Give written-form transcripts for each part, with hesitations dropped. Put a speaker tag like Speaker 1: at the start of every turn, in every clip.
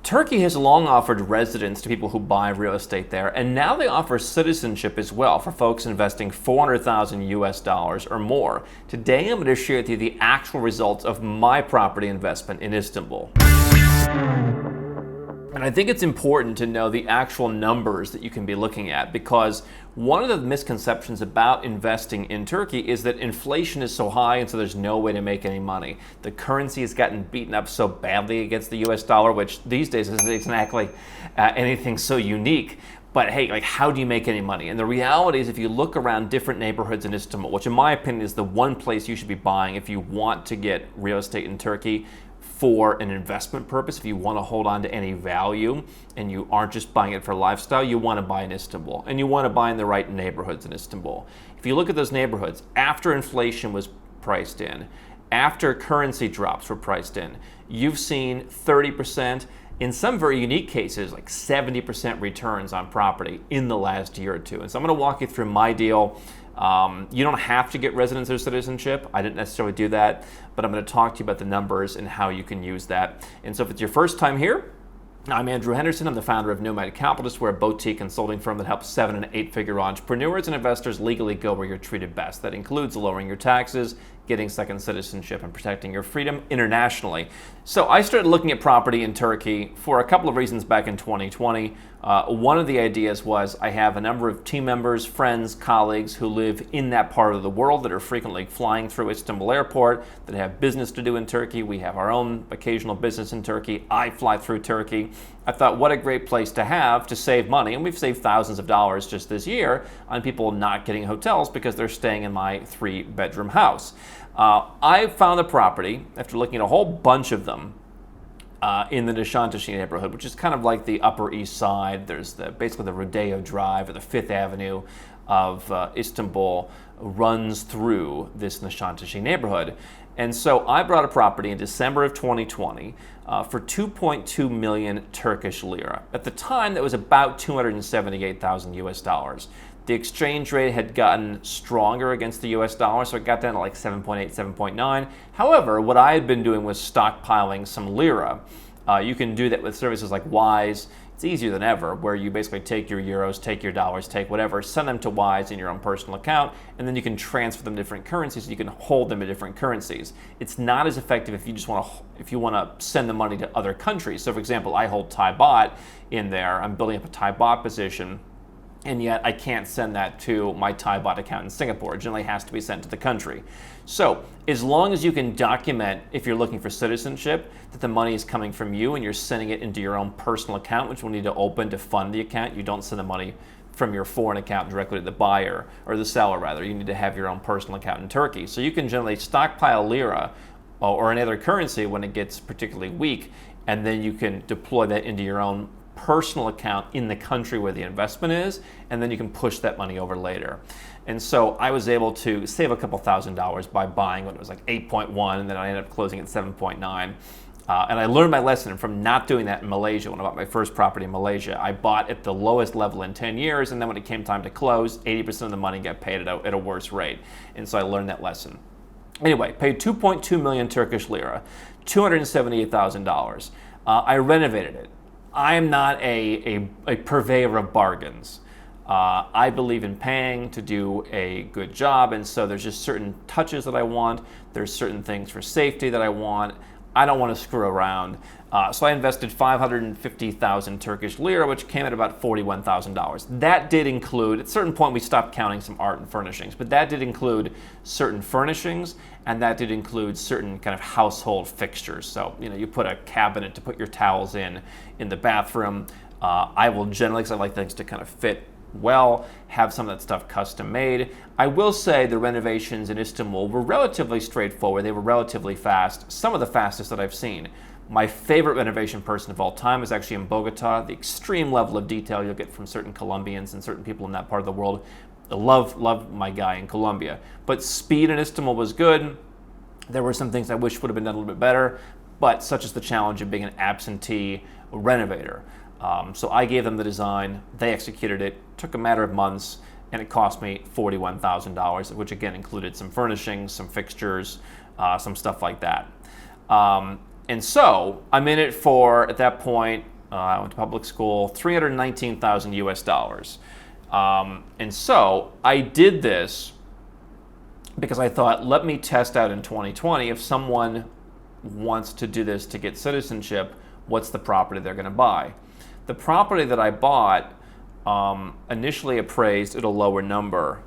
Speaker 1: Turkey has long offered residence to people who buy real estate there, and now they offer citizenship as well for folks investing 400,000 US dollars or more. Today I'm going to share with you the actual results of my property investment in Istanbul. And I think it's important to know the actual numbers that you can be looking at, because one of the misconceptions about investing in Turkey is that inflation is so high and so there's no way to make any money. The currency has gotten beaten up so badly against the US dollar, which these days isn't exactly anything so unique. But hey, like, how do you make any money? And the reality is, if you look around different neighborhoods in Istanbul, which in my opinion is the one place you should be buying if you want to get real estate in Turkey for an investment purpose, if you want to hold on to any value and you aren't just buying it for lifestyle, you want to buy in Istanbul, and you want to buy in the right neighborhoods in Istanbul. If you look at those neighborhoods, after inflation was priced in, after currency drops were priced in, you've seen 30%, in some very unique cases, like 70% returns on property in the last year or two. And so I'm going to walk you through my deal. You don't have to get residence or citizenship. I didn't necessarily do that, but I'm going to talk to you about the numbers and how you can use that. And so if it's your first time here, I'm Andrew Henderson. I'm the founder of Nomad Capitalist. We're a boutique consulting firm that helps 7- and 8-figure entrepreneurs and investors legally go where you're treated best. That includes lowering your taxes, getting second citizenship, and protecting your freedom internationally. So I started looking at property in Turkey for a couple of reasons back in 2020. One of the ideas was I have a number of team members, friends, colleagues who live in that part of the world that are frequently flying through Istanbul airport, that have business to do in Turkey. We have our own occasional business in Turkey. I fly through Turkey. I thought, what a great place to have to save money. And we've saved thousands of dollars just this year on people not getting hotels because they're staying in my 3-bedroom house. I found a property after looking at a whole bunch of them in the Nişantaşı neighborhood, which is kind of like the Upper East Side. There's basically the Rodeo Drive, or the 5th Avenue of Istanbul runs through this Nişantaşı neighborhood. And so I bought a property in December of 2020 for 2.2 million Turkish lira. At the time, that was about 278,000 US dollars. The exchange rate had gotten stronger against the US dollar, so it got down to like 7.8, 7.9. However, what I had been doing was stockpiling some lira. You can do that with services like Wise. It's easier than ever, where you basically take your euros, take your dollars, take whatever, send them to Wise in your own personal account, and then you can transfer them to different currencies, so you can hold them in different currencies. It's not as effective if you want to send the money to other countries. So for example, I hold Thai baht in there. I'm building up a Thai baht position, and yet I can't send that to my Thai baht account in Singapore. It generally has to be sent to the country. So as long as you can document, if you're looking for citizenship, that the money is coming from you and you're sending it into your own personal account, which we'll need to open to fund the account. You don't send the money from your foreign account directly to the buyer, or the seller rather. You need to have your own personal account in Turkey. So you can generally stockpile lira or another currency when it gets particularly weak, and then you can deploy that into your own personal account in the country where the investment is, and then you can push that money over later. And so I was able to save a couple $1,000s by buying when it was like 8.1, and then I ended up closing at 7.9. And I learned my lesson from not doing that in Malaysia. When I bought my first property in Malaysia, I bought at the lowest level in 10 years, and then when it came time to close, 80% of the money got paid at a worse rate. And so I learned that lesson. Anyway, paid 2.2 million Turkish lira, $278,000. I renovated it. I am not a purveyor of bargains. I believe in paying to do a good job, and so there's just certain touches that I want. There's certain things for safety that I want. I don't want to screw around. So I invested 550,000 Turkish lira, which came at about $41,000. That did include, at a certain point we stopped counting some art and furnishings, but that did include certain furnishings, and that did include certain kind of household fixtures. So, you put a cabinet to put your towels in the bathroom. I will generally, because I like things to kind of fit well, have some of that stuff custom made. I will say the renovations in Istanbul were relatively straightforward. They were relatively fast, some of the fastest that I've seen. My favorite renovation person of all time is actually in Bogota. The extreme level of detail you'll get from certain Colombians and certain people in that part of the world. I love my guy in Colombia. But speed in Istanbul was good. There were some things I wish would have been done a little bit better, but such is the challenge of being an absentee renovator. So I gave them the design, they executed it, took a matter of months, and it cost me $41,000, which again included some furnishings, some fixtures, some stuff like that. And so I'm in it for, at that point, I went to public school, 319,000 US dollars. And so I did this because I thought, let me test out in 2020 if someone wants to do this to get citizenship, what's the property they're going to buy? The property that I bought initially appraised at a lower number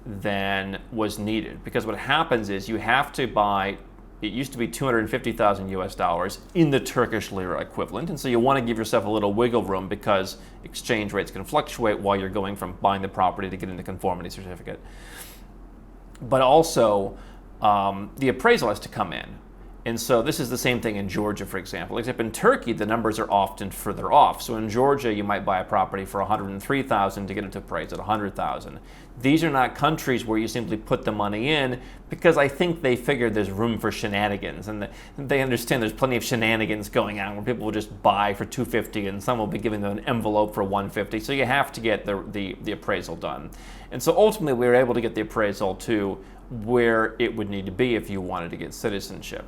Speaker 1: than was needed, because what happens is you have to buy, it used to be 250,000 US dollars in the Turkish Lira equivalent, and so you want to give yourself a little wiggle room because exchange rates can fluctuate while you're going from buying the property to getting the conformity certificate. But also, the appraisal has to come in. And so this is the same thing in Georgia, for example, except in Turkey, the numbers are often further off. So in Georgia, you might buy a property for 103,000 to get it to appraise at 100,000. These are not countries where you simply put the money in, because I think they figure there's room for shenanigans, and they understand there's plenty of shenanigans going on where people will just buy for 250 and some will be giving them an envelope for 150. So you have to get the appraisal done. And so ultimately, we were able to get the appraisal to where it would need to be if you wanted to get citizenship.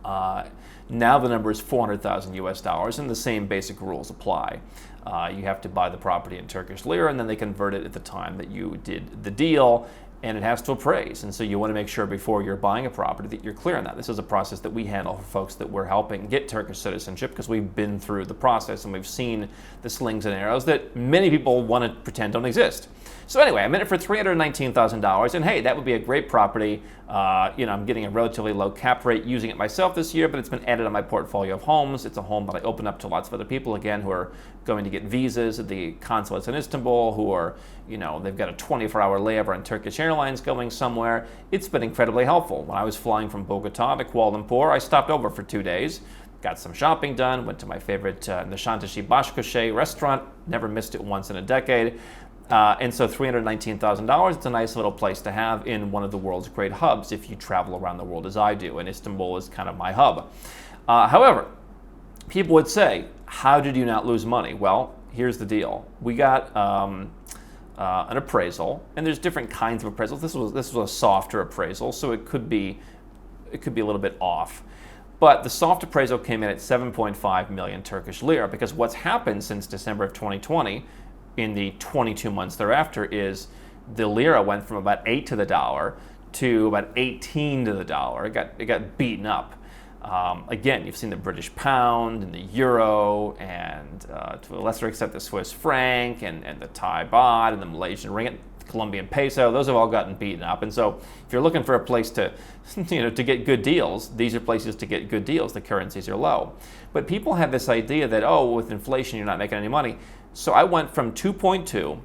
Speaker 1: Now the number is 400,000 US dollars, and the same basic rules apply. You have to buy the property in Turkish Lira, and then they convert it at the time that you did the deal, and it has to appraise. And so you want to make sure before you're buying a property that you're clear on that. This is a process that we handle for folks that we're helping get Turkish citizenship, because we've been through the process and we've seen the slings and arrows that many people want to pretend don't exist. So anyway, I'm in it for $319,000, and hey, that would be a great property. I'm getting a relatively low cap rate using it myself this year, but it's been added on my portfolio of homes. It's a home that I open up to lots of other people, again, who are going to get visas at the consulates in Istanbul, who are, they've got a 24-hour layover on Turkish Airlines going somewhere. It's been incredibly helpful. When I was flying from Bogota to Kuala Lumpur, I stopped over for 2 days, got some shopping done, went to my favorite Nişantaşı Başköşe restaurant, never missed it once in a decade. And so $319,000, it's a nice little place to have in one of the world's great hubs if you travel around the world as I do, and Istanbul is kind of my hub. However, people would say, how did you not lose money? Well, here's the deal. We got an appraisal, and there's different kinds of appraisals. This was a softer appraisal, so it could be a little bit off. But the soft appraisal came in at 7.5 million Turkish lira, because what's happened since December of 2020 in the 22 months thereafter is the lira went from about 8 to the dollar to about 18 to the dollar. It got beaten up. Again, you've seen the British pound and the euro, and to a lesser extent the Swiss franc and the Thai baht and the Malaysian ringgit, the Colombian peso. Those have all gotten beaten up. And so if you're looking for a place to get good deals, these are places to get good deals. The currencies are low. But people have this idea that, with inflation you're not making any money. So I went from 2.2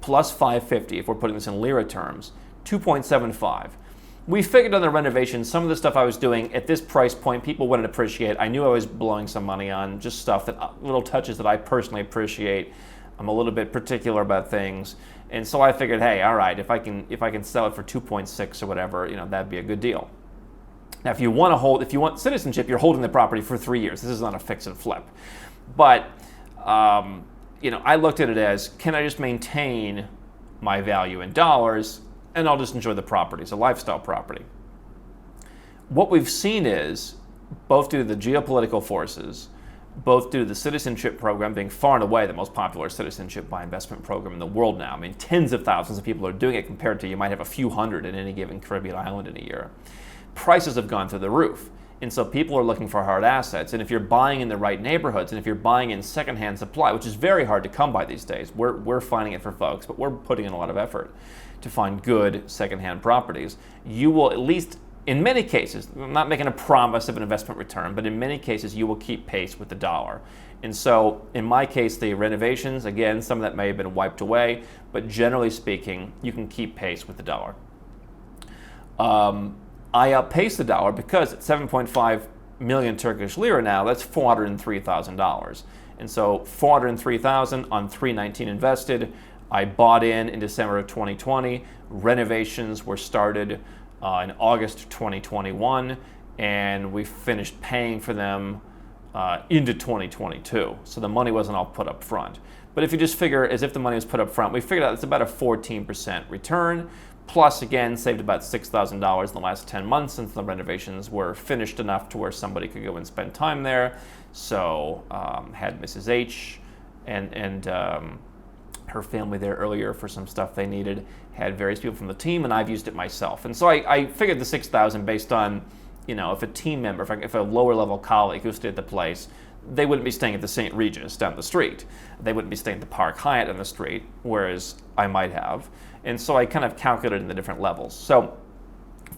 Speaker 1: plus 550, if we're putting this in lira terms, 2.75. We figured on the renovation, some of the stuff I was doing at this price point, people wouldn't appreciate. I knew I was blowing some money on just stuff little touches that I personally appreciate. I'm a little bit particular about things. And so I figured, hey, all right, if I can sell it for 2.6 or whatever, that'd be a good deal. Now, if you want citizenship, you're holding the property for 3 years. This is not a fix and flip. But I looked at it as, can I just maintain my value in dollars, and I'll just enjoy the property. It's a lifestyle property. What we've seen is, both due to the geopolitical forces, both due to the citizenship program being far and away the most popular citizenship by investment program in the world now. I mean, tens of thousands of people are doing it compared to you might have a few hundred in any given Caribbean island in a year. Prices have gone through the roof. And so people are looking for hard assets. And if you're buying in the right neighborhoods, and if you're buying in secondhand supply, which is very hard to come by these days, we're finding it for folks, but we're putting in a lot of effort to find good secondhand properties, you will at least, in many cases, I'm not making a promise of an investment return, but in many cases you will keep pace with the dollar. And so in my case, the renovations, again, some of that may have been wiped away, but generally speaking, you can keep pace with the dollar. I outpaced the dollar because at 7.5 million Turkish lira now, that's $403,000. And so 403,000 on 319 invested. I bought in December of 2020. Renovations were started in August of 2021, and we finished paying for them into 2022. So the money wasn't all put up front. But if you just figure as if the money was put up front, we figured out it's about a 14% return. Plus, again, saved about $6,000 in the last 10 months since the renovations were finished enough to where somebody could go and spend time there. So had Mrs. H and her family there earlier for some stuff they needed, had various people from the team, and I've used it myself. And so I figured the 6,000 based on, if a team member, if a lower level colleague who stayed at the place, they wouldn't be staying at the St. Regis down the street. They wouldn't be staying at the Park Hyatt on the street, whereas I might have. And so I kind of calculated in the different levels. So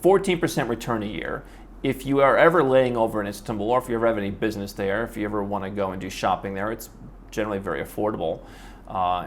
Speaker 1: 14% return a year. If you are ever laying over in Istanbul, or if you ever have any business there, if you ever want to go and do shopping there, it's generally very affordable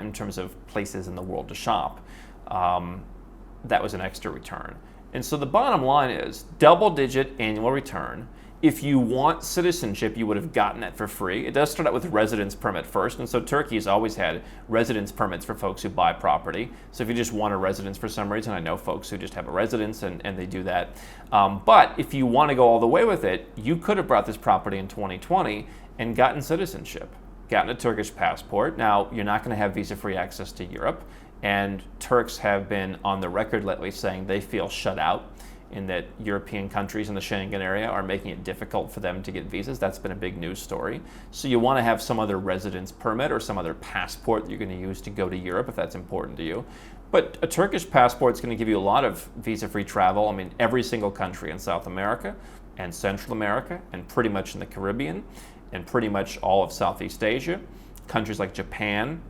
Speaker 1: in terms of places in the world to shop. That was an extra return. And so the bottom line is double-digit annual return. If you want citizenship, you would have gotten it for free. It does start out with residence permit first, and so Turkey has always had residence permits for folks who buy property. So if you just want a residence for some reason, I know folks who just have a residence and they do that. But if you want to go all the way with it, you could have brought this property in 2020 and gotten citizenship, gotten a Turkish passport. Now, you're not going to have visa-free access to Europe, and Turks have been on the record lately saying they feel shut out in that European countries in the Schengen area are making it difficult for them to get visas. That's been a big news story. So you want to have some other residence permit or some other passport that you're going to use to go to Europe if that's important to you. But a Turkish passport is going to give you a lot of visa-free travel. I mean, every single country in South America and Central America and pretty much in the Caribbean and pretty much all of Southeast Asia, countries like Japan.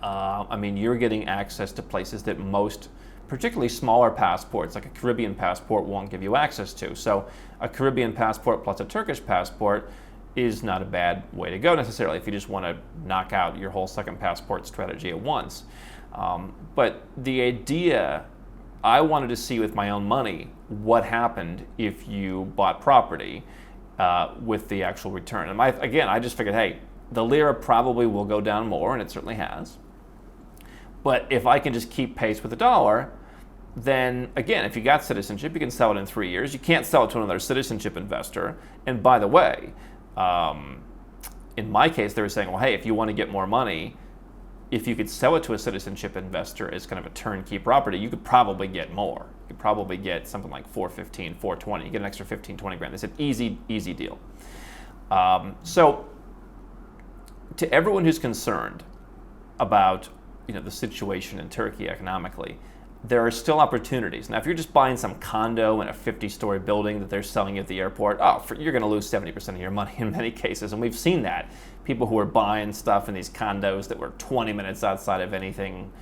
Speaker 1: You're getting access to places that most, particularly smaller passports, like a Caribbean passport, won't give you access to. So a Caribbean passport plus a Turkish passport is not a bad way to go necessarily if you just want to knock out your whole second passport strategy at once. But the idea, I wanted to see with my own money what happened if you bought property with the actual return. And I just figured, hey, the lira probably will go down more, and it certainly has. But if I can just keep pace with the dollar, then again, if you got citizenship, you can sell it in 3 years. You can't sell it to another citizenship investor. And by the way, in my case, they were saying, well, hey, if you want to get more money, if you could sell it to a citizenship investor as kind of a turnkey property, you could probably get more. You could probably get something like 415, 420. You get an extra 15, 20 grand. It's an easy deal. So to everyone who's concerned about the situation in Turkey economically, there are still opportunities. Now, if you're just buying some condo in a 50-story building that they're selling you at the airport, you're going to lose 70% of your money in many cases, and we've seen that. People who are buying stuff in these condos that were 20 minutes outside of anything,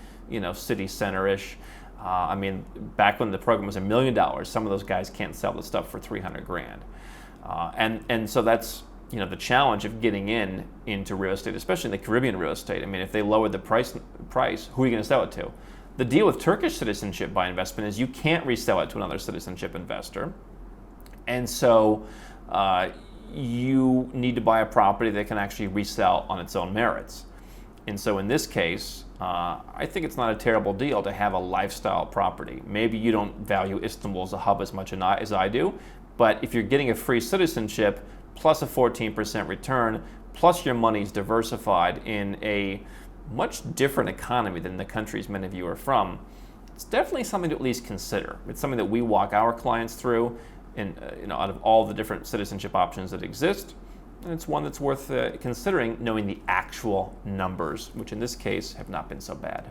Speaker 1: city center-ish. Back when the program was $1 million, some of those guys can't sell the stuff for 300 grand. And so that's the challenge of getting into real estate, especially in the Caribbean real estate. If they lowered the price, who are you going to sell it to? The deal with Turkish citizenship by investment is you can't resell it to another citizenship investor. And so you need to buy a property that can actually resell on its own merits. And so in this case, I think it's not a terrible deal to have a lifestyle property. Maybe you don't value Istanbul as a hub as much as I do, but if you're getting a free citizenship plus a 14% return, plus your money's diversified in a much different economy than the countries many of you are from, it's definitely something to at least consider. It's something that we walk our clients through, and out of all the different citizenship options that exist, and it's one that's worth considering, knowing the actual numbers, which in this case have not been so bad.